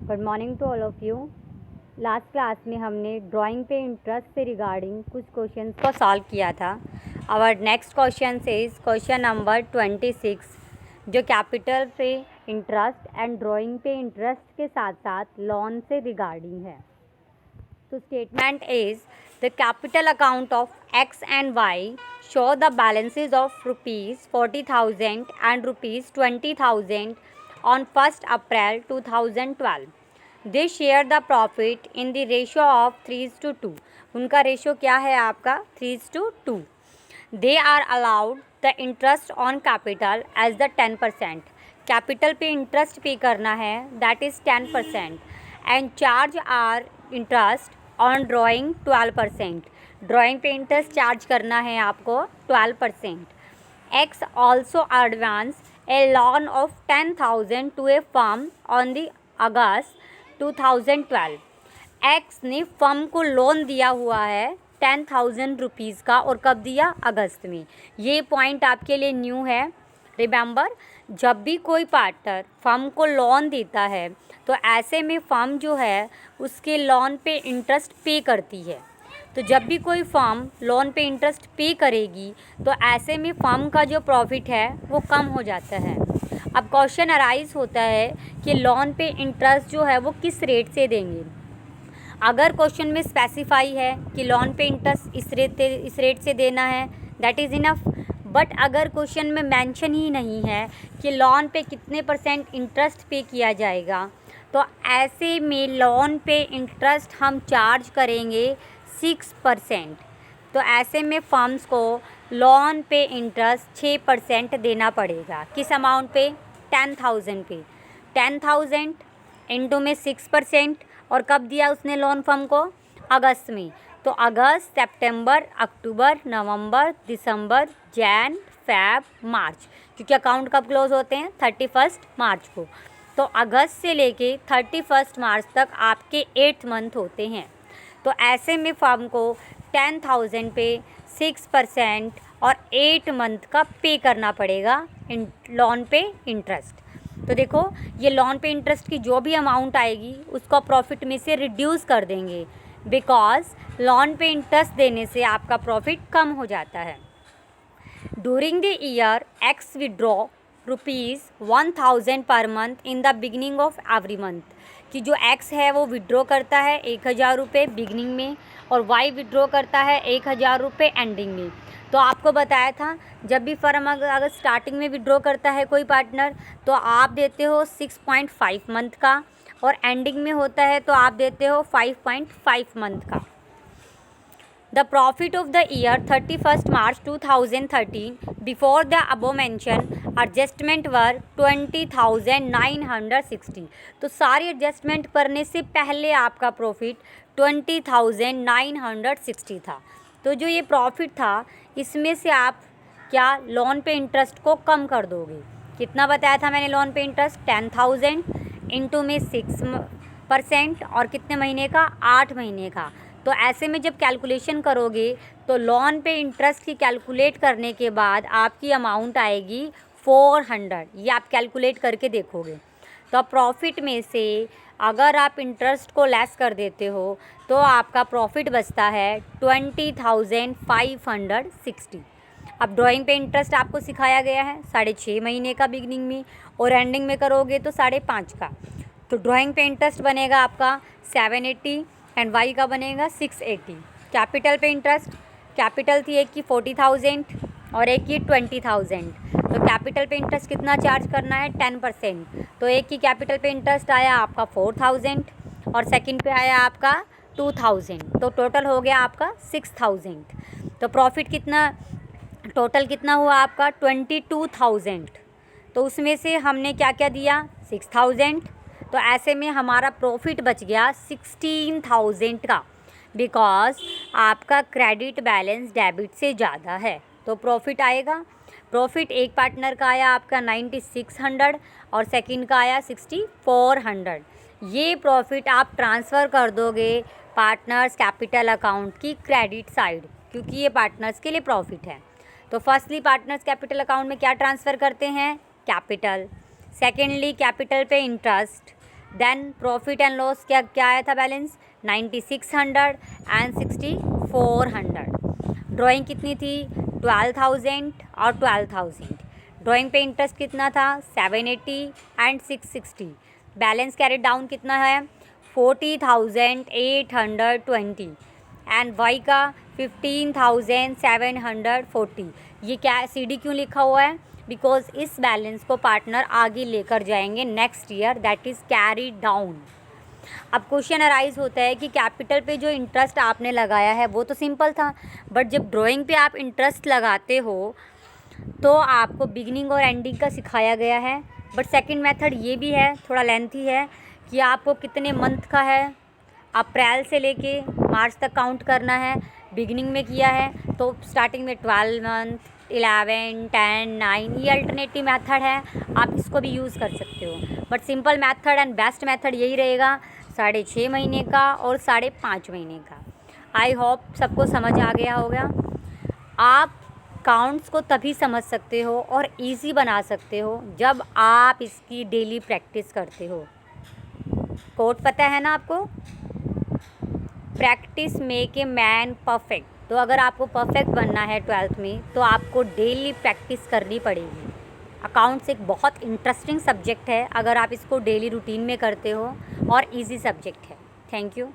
Good morning to all of you. Last class में हमने drawing पे इंटरेस्ट से रिगार्डिंग कुछ क्वेश्चंस को सॉल्व किया था। Our next question is question number 26, जो कैपिटल पे इंटरेस्ट एंड ड्राइंग पे इंटरेस्ट के साथ साथ लोन से रिगार्डिंग है। तो statement is the capital account of X and Y show the balances of ₹40,000 and ₹20,000 on 1st April 2012. They share the profit in the ratio of 3:2. उनका ratio क्या है आपका 3:2. They are allowed the interest on capital as the 10%. Capital पे interest पे करना है, that is 10%. And charge are interest on drawing 12%. Drawing पे interest charge करना है आपको 12%. X also advance a loan of 10,000 to a firm on the August 2012. X ने firm को लोन दिया हुआ है 10,000 रुपीज़ का, और कब दिया? अगस्त में। ये पॉइंट आपके लिए न्यू है। रिमेंबर, जब भी कोई पार्टनर फर्म को लोन देता है तो ऐसे में फर्म जो है उसके लोन पे इंटरेस्ट पे करती है। तो जब भी कोई फर्म लोन पे इंटरेस्ट पे करेगी तो ऐसे में फर्म का जो प्रॉफिट है वो कम हो जाता है। अब क्वेश्चन अराइज होता है कि लोन पे इंटरेस्ट जो है वो किस रेट से देंगे। अगर क्वेश्चन में स्पेसिफाई है कि लोन पे इंटरेस्ट इस रेट से देना है, दैट इज़ इनफ। बट अगर क्वेश्चन में मेंशन ही नहीं है कि लोन पे कितने % इंटरेस्ट पे किया जाएगा, तो ऐसे में लोन पे इंटरेस्ट हम चार्ज करेंगे 6%। तो ऐसे में फर्म्स को लोन पे इंटरेस्ट 6% देना पड़ेगा। किस अमाउंट पे? 10,000 पे। 10,000 इंटू में 6%, और कब दिया उसने लोन फर्म को? अगस्त में। तो अगस्त, सितंबर, अक्टूबर, नवंबर, दिसंबर, जैन, फेब, मार्च, क्योंकि अकाउंट कब क्लोज होते हैं? 31 मार्च को। तो अगस्त से लेके 31 मार्च तक आपके 8 मंथ होते हैं। तो ऐसे में फर्म को 10,000 पे 6% और 8 मंथ का पे करना पड़ेगा लोन पे इंटरेस्ट। तो देखो, ये लोन पे इंटरेस्ट की जो भी अमाउंट आएगी उसको प्रॉफिट में से रिड्यूस कर देंगे, बिकॉज लोन पे इंटरेस्ट देने से आपका प्रॉफिट कम हो जाता है। During the year x withdraw ₹1,000 per month in the beginning of every month, कि जो एक्स है वो विड्रॉ करता है 1,000 रुपये बिगनिंग में, और वाई विड्रॉ करता है 1,000 रुपये एंडिंग में। तो आपको बताया था, जब भी फर्म अगर स्टार्टिंग में विड्रॉ करता है कोई पार्टनर, तो आप देते हो 6.5 मंथ का, और एंडिंग में होता है तो आप देते हो 5.5 मंथ का। The profit of the year 31st March 2013 before the above mentioned adjustment were 20,960। तो सारी एडजस्टमेंट करने से पहले आपका प्रॉफिट 20,960 था। तो जो ये प्रॉफिट था इसमें से आप क्या लोन पे इंटरेस्ट को कम कर दोगे। कितना बताया था मैंने लोन पे इंटरेस्ट? 10,000 इंटू में 6%, और कितने महीने का? 8 महीने का। तो ऐसे में जब कैलकुलेशन करोगे तो लोन पे इंटरेस्ट की कैलकुलेट करने के बाद आपकी अमाउंट आएगी 400। ये आप कैलकुलेट करके देखोगे। तो प्रॉफिट में से अगर आप इंटरेस्ट को लेस कर देते हो तो आपका प्रॉफिट बचता है 20,560। अब ड्राइंग पे इंटरेस्ट आपको सिखाया गया है 6.5 महीने का बिगनिंग में, और एंडिंग में करोगे तो 5.5 का। तो ड्राइंग पे इंटरेस्ट बनेगा आपका 780 एंड वाई का बनेगा 680। कैपिटल पे इंटरेस्ट, कैपिटल थी एक की 40,000 और एक की 20,000। तो कैपिटल पे इंटरेस्ट कितना चार्ज करना है? 10%। तो एक की कैपिटल पे इंटरेस्ट आया आपका 4,000, और सेकंड पे आया आपका 2,000। तो टोटल हो गया आपका 6,000। तो प्रॉफिट कितना, टोटल कितना हुआ आपका? 22,000। तो उसमें से हमने क्या क्या दिया? 6,000। तो ऐसे में हमारा प्रॉफिट बच गया 16,000 का, बिकॉज आपका क्रेडिट बैलेंस डेबिट से ज़्यादा है। तो प्रॉफिट आएगा, प्रॉफिट एक पार्टनर का आया आपका 9,600 और सेकंड का आया 6,400। ये प्रॉफिट आप ट्रांसफ़र कर दोगे पार्टनर्स कैपिटल अकाउंट की क्रेडिट साइड, क्योंकि ये पार्टनर्स के लिए प्रॉफिट है। तो फर्स्टली पार्टनर्स कैपिटल अकाउंट में क्या ट्रांसफ़र करते हैं? कैपिटल। सेकेंडली कैपिटल पे interest, then profit and loss क्या क्या आया था बैलेंस 9600 एंड 6400। ड्राइंग कितनी थी 12,000 और 12,000। ड्राइंग पे इंटरेस्ट कितना था 780 एंड 660। बैलेंस कैरी डाउन कितना है 40,820 एंड वाई का 15,740। ये क्या CD क्यों लिखा हुआ है बिकॉज इस बैलेंस को पार्टनर आगे लेकर जाएंगे next year, that is carry down. अब क्वेश्चन अराइज होता है कि कैपिटल पे जो इंटरेस्ट आपने लगाया है वो तो सिंपल था, बट जब ड्राइंग पे आप इंटरेस्ट लगाते हो तो आपको बिगिनिंग और एंडिंग का सिखाया गया है। बट सेकंड मेथड ये भी है, थोड़ा लेंथी है, कि आपको कितने मंथ का है, अप्रैल से लेके मार्च तक काउंट करना है। बिगिनिंग में किया है तो स्टार्टिंग में 12 मंथ, 11, 10, 9, ये अल्टरनेटिव मेथड है, आप इसको भी यूज़ कर सकते हो। But simple method and best method यही रहेगा 6.5 महीने का और 5.5 महीने का। आई होप सबको समझ आ गया होगा। आप काउंट्स को तभी समझ सकते हो और इजी बना सकते हो जब आप इसकी डेली प्रैक्टिस करते हो। कोट पता है ना आपको, practice make a man perfect. तो अगर आपको परफेक्ट बनना है 12th में तो आपको डेली प्रैक्टिस करनी पड़ेगी। अकाउंट्स एक बहुत इंटरेस्टिंग सब्जेक्ट है अगर आप इसको डेली रूटीन में करते हो और इजी सब्जेक्ट है। Thank you.